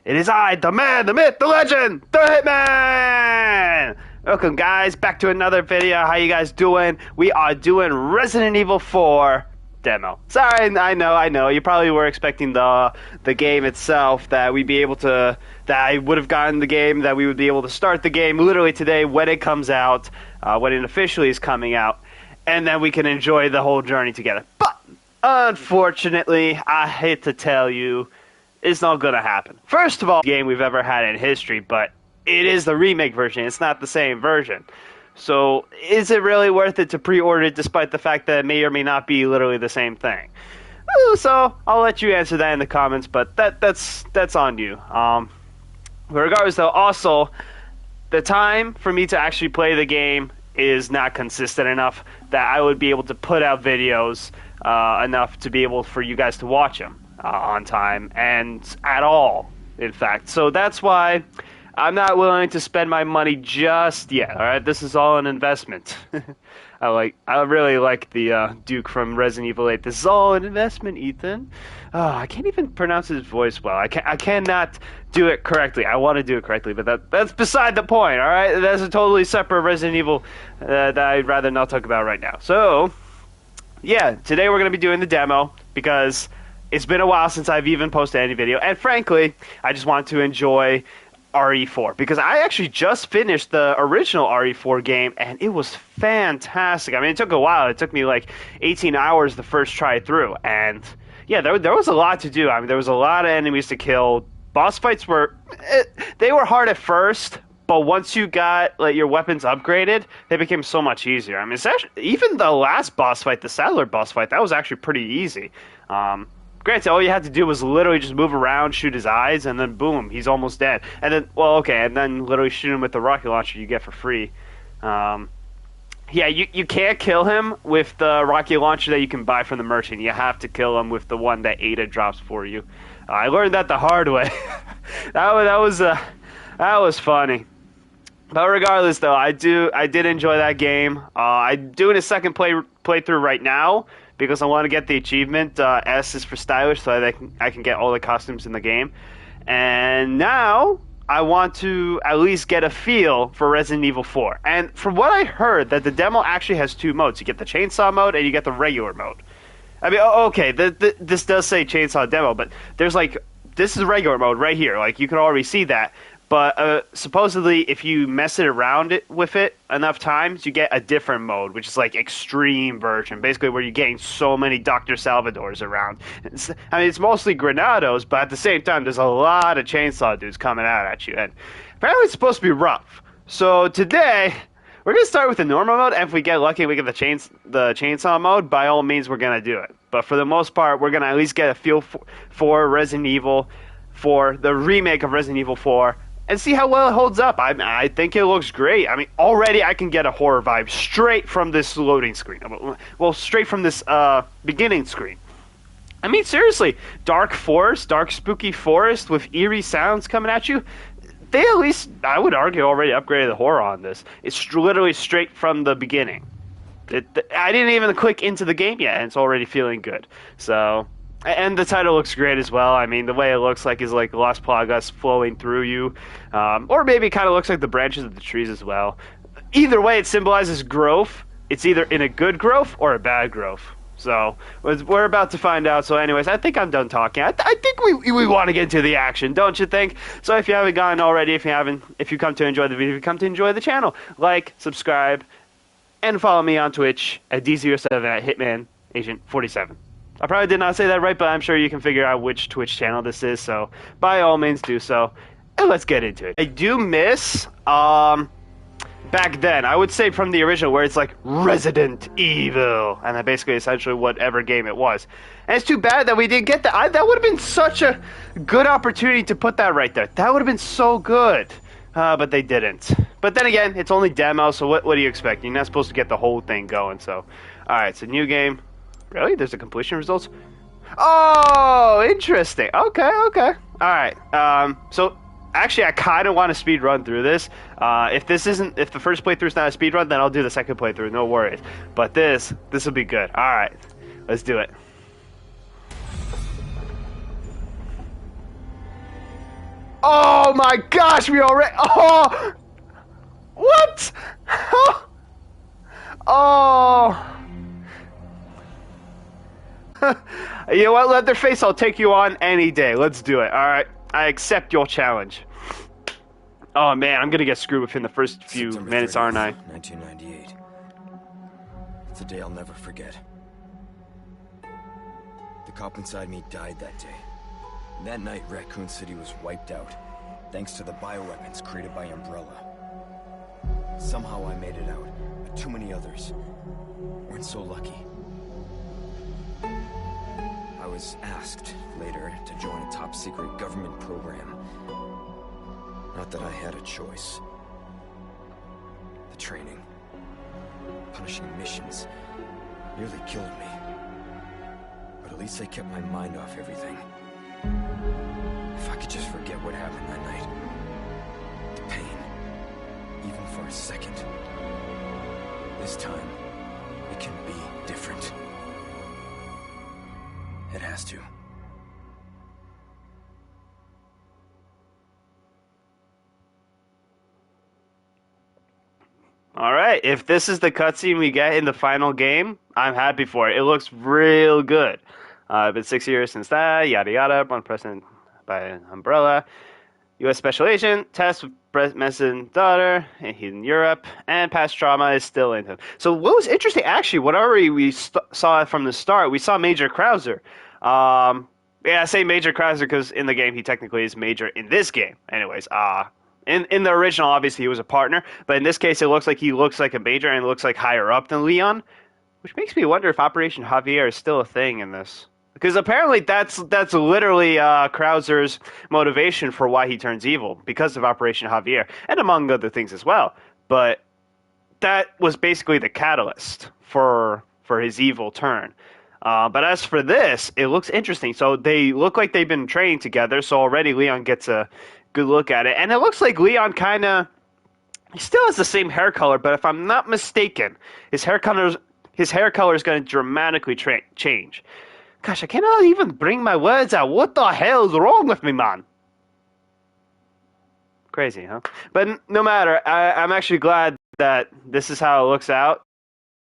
It is I, the man, the myth, the legend, the Hitman! Welcome, guys, back to another video. How you guys doing? We are doing Resident Evil 4 demo. Sorry, I know. You probably were expecting the game itself, that we'd be able to, that I would have gotten the game, that we would be able to start the game literally today when it comes out, when it officially is coming out, and then we can enjoy the whole journey together. But, unfortunately, I hate to tell you, it's not going to happen. First of all, game we've ever had in history, but it is the remake version. It's not the same version. So is it really worth it to pre-order it despite the fact that it may or may not be literally the same thing? So I'll let you answer that in the comments, but that's on you. Regardless though, also, the time for me to actually play the game is not consistent enough that I would be able to put out videos enough to be able for you guys to watch them on time and at all, in fact. So that's why I'm not willing to spend my money just yet. All right, this is all an investment. I really like the Duke from Resident Evil 8. This is all an investment, Ethan. I can't even pronounce his voice well. I cannot do it correctly. I want to do it correctly, but that's beside the point. All right, that's a totally separate Resident Evil that I'd rather not talk about right now. So, yeah, today we're gonna be doing the demo because it's been a while since I've even posted any video, and frankly, I just want to enjoy RE4 because I actually just finished the original RE4 game and it was fantastic. I mean, it took a while. It took me like 18 hours the first try through, and yeah, there was a lot to do. I mean, there was a lot of enemies to kill. Boss fights they were hard at first, but once you got like your weapons upgraded, they became so much easier. I mean, it's actually, even the last boss fight, the Sadler boss fight, that was actually pretty easy. Granted, all you had to do was literally just move around, shoot his eyes, and then boom, he's almost dead. And then, well, okay, and then literally shoot him with the rocket launcher you get for free. Yeah, you can't kill him with the rocket launcher that you can buy from the merchant. You have to kill him with the one that Ada drops for you. I learned that the hard way. that was funny. But regardless, though, I did enjoy that game. I'm doing a second playthrough right now, because I want to get the achievement. S is for stylish, so that I can get all the costumes in the game. And now I want to at least get a feel for Resident Evil 4. And from what I heard, that the demo actually has two modes. You get the chainsaw mode and you get the regular mode. I mean, okay, this does say chainsaw demo, but there's like, this is regular mode right here. Like, you can already see that. But supposedly, if you mess it around with it enough times, you get a different mode, which is like extreme version, basically where you're getting so many Dr. Salvadors around. It's mostly Granados, but at the same time, there's a lot of chainsaw dudes coming out at you, and apparently it's supposed to be rough. So today, we're gonna start with the normal mode, and if we get lucky, we get the chainsaw mode. By all means, we're gonna do it. But for the most part, we're gonna at least get a feel for Resident Evil, for the remake of Resident Evil 4. And see how well it holds up. I think it looks great. I mean, already I can get a horror vibe straight from this loading screen. Well, straight from this beginning screen. I mean, seriously, dark spooky forest with eerie sounds coming at you. They at least, I would argue, already upgraded the horror on this. It's literally straight from the beginning. I didn't even click into the game yet, and it's already feeling good. So... And the title looks great as well. I mean, the way it looks like is like Las Plagas flowing through you. Or maybe it kind of looks like the branches of the trees as well. Either way, it symbolizes growth. It's either in a good growth or a bad growth. So, we're about to find out. So anyways, I think I'm done talking. I think we want to get into the action, don't you think? So if you haven't gotten already, if you come to enjoy the video, if you come to enjoy the channel, like, subscribe, and follow me on Twitch at D07 at Hitman Agent 47. I probably did not say that right, but I'm sure you can figure out which Twitch channel this is, so by all means do so. And let's get into it. I do miss, back then, I would say from the original, where it's like, Resident Evil, and that basically essentially whatever game it was. And it's too bad that we didn't get that. That would have been such a good opportunity to put that right there. That would have been so good. But they didn't. But then again, it's only demo, so what do you expect? You're not supposed to get the whole thing going, so. Alright, so new game. Really? There's a completion results? Oh, interesting. Okay. Alright. So actually I kinda want to speed run through this. If the first playthrough's not a speed run, then I'll do the second playthrough, no worries. But this will be good. Alright. Let's do it. Oh my gosh, we already. Oh! What? Oh! You know what, Leatherface? I'll take you on any day. Let's do it. Alright. I accept your challenge. Oh man, I'm gonna get screwed within the first few September minutes, 30th, aren't I? 1998. It's a day I'll never forget. The cop inside me died that day. And that night, Raccoon City was wiped out, thanks to the bioweapons created by Umbrella. Somehow I made it out, but too many others weren't so lucky. I was asked later to join a top-secret government program. Not that I had a choice. The training, punishing missions, nearly killed me. But at least they kept my mind off everything. If I could just forget what happened that night. The pain, even for a second. This time, it can be different. It has to. Alright, if this is the cutscene we get in the final game, I'm happy for it. It looks real good. It's been 6 years since that, yada yada, one president by Umbrella. U.S. Special Agent, tests with breast medicine daughter, and he's in Europe, and past trauma is still in him. So what was interesting, actually, what already we saw from the start, we saw Major Krauser. Yeah, I say Major Krauser because in the game he technically is Major in this game. Anyways, in the original, obviously, he was a partner, but in this case, it looks like he looks like a Major and looks like higher up than Leon, which makes me wonder if Operation Javier is still a thing in this. Because apparently that's literally Krauser's motivation for why he turns evil, because of Operation Javier, and among other things as well. But that was basically the catalyst for his evil turn. But as for this, it looks interesting. So they look like they've been training together, so already Leon gets a good look at it. And it looks like Leon he still has the same hair color, but if I'm not mistaken, his hair color is going to dramatically change. Gosh, I cannot even bring my words out. What the hell is wrong with me, man? Crazy, huh? But no matter, I'm actually glad that this is how it looks out.